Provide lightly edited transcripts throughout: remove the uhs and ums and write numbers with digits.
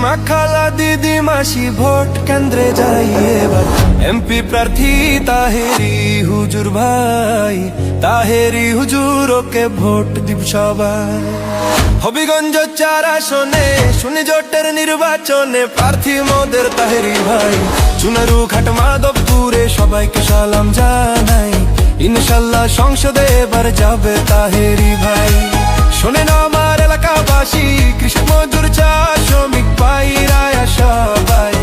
মা খালা দিদি মাসি ভোট কেন্দ্রে যাই এবার এমপি প্রার্থী তাহেরি হুজুর ভাই, তাহেরি হুজুর ওকে ভোট দিব সবাই। হবিগঞ্জ 4 আসনে শুনি জোটের নির্বাচনে প্রার্থী মোদের তাহেরি ভাই। চুনারুঘাট মাধবপুরে সবাইকে সালাম জানাই, ইনশাল্লাহ সংসদে এবার যাবে তাহেরি ভাই। শোনেন আমার এলাকাবাসী, কৃষক মজুর চা শ্রমিক ভাইরা সবাই,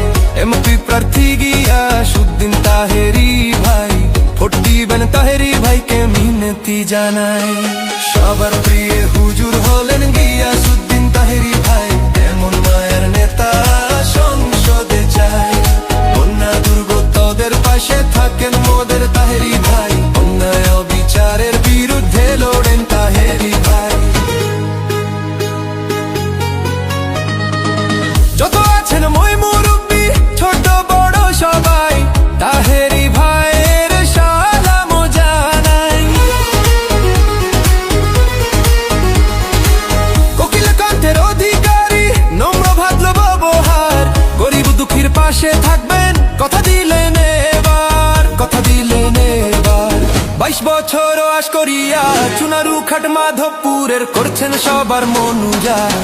এমপি প্রার্থী গিয়াসউদ্দিন তাহেরি ভাই, ভোট দিবেন তাহেরি ভাইকে মিনতি জানাই। সবার প্রিয় হুজুর হলেন গিয়াসউদ্দিন তাহেরি ভাই, এমন মায়ের নেতা সংসদে চাই। বন্যা দুর্গতদের পাশে থাকেন মোদের তাহেরি ভাই, অন্যায় বিচারের বিরুদ্ধে লড়েন তাহেরি ভাই। যত আছেন মই মুরব্বি ছোট বড় সবাই, তাহেরি ভাইয়ের সালাম জানাই। কোকিল কণ্ঠের অধিকারী, নম্র ভদ্র ব্যবহার, গরিব দুঃখীর পাশে থাকবেন কথা দিলেন এবার, কথা দিলেন এবার। 22 বছর আশ করিয়া চুনারুঘাট মাধবপুরের করছেন সবার মন উজাড়,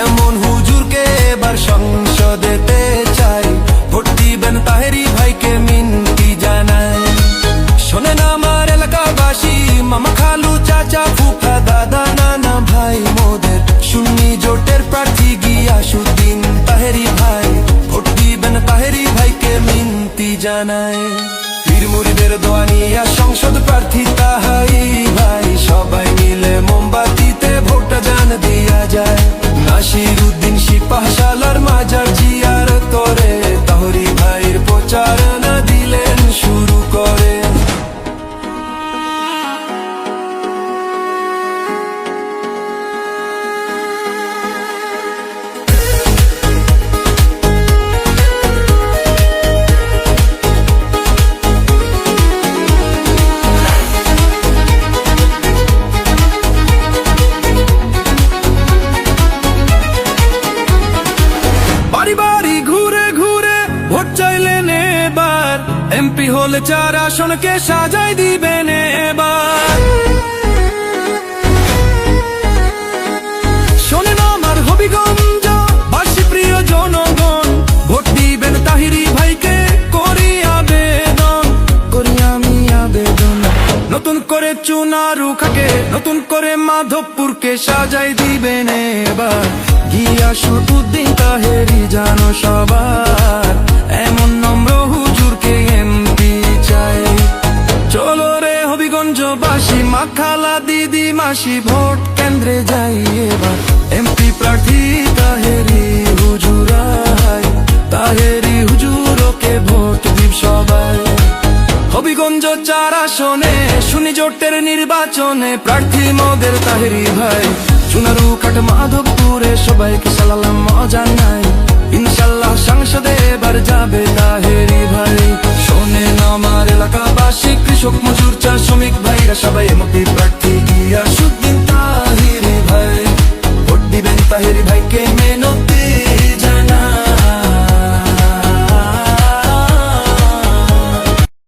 এমন হুজুরকে এবার সংসদেতে চাই। ভোট দিবেন তাহেরি ভাইকে মিনতি জানাই। শোনেন আমার এলাকাবাসী, মামা খালু চাচা ফুফা দাদা নানা ভাই মোদের, সুন্নি জোটের প্রার্থী গিয়াসউদ্দিন তাহেরি ভাই, ভোট দিবেন তাহেরি ভাইকে মিনতি জানাই। পীর মুরিদের দোয়া নিয়া সংসদ প্রার্থী তাহেরি ভাই, সবাই মিলে মোমবাতিতে ভোট জান দিয়া যায়। নাসিরউদ্দিন সিপাহসালার মাজার জিয়ারত করে তাহেরি ভাইয়ের প্রচারণা দিলেন শুরু করে। বাড়ি বাড়ি ঘুরে ঘুরে ভোট চাইলেন এবার, এমপি হলে 4 আসনকে সাজাই দিবেন এবার। শোনেন আমার হবিগঞ্জ বাসী প্রিয় জনগণ, ভোট দিবেন তাহেরি ভাইকে করি আবেদন, করি আমি আবেদন। নতুন করে চুনারুঘাটে নতুন করে মাধবপুরকে সাজাই দিবেন এবার, গিয়াসউদ্দিন তাহেরি জানো সবার, এমন নম্র হুজুরকে এমপি চাই। চলো রে হবিগঞ্জবাসী, মা খালা দিদি মাসি ভোট কেন্দ্রে যাই এবার, এমপি প্রার্থী তাহেরি হুজুর, তাহেরি হুজুর ওকে ভোট দিব সবাই। হবিগঞ্জ 4 আসনে শুনি জোটের নির্বাচনে প্রার্থী মোদের তাহেরি ভাই। চুনারুঘাট মাধবপুরে সবাইকে সালাম জানাই, ইনশাল্লাহ সংসদে এবার যাবে তাহেরি ভাই। শোনেন আমার এলাকাবাসী, কৃষক মজুর চা শ্রমিক ভাইরা সবাই এমপি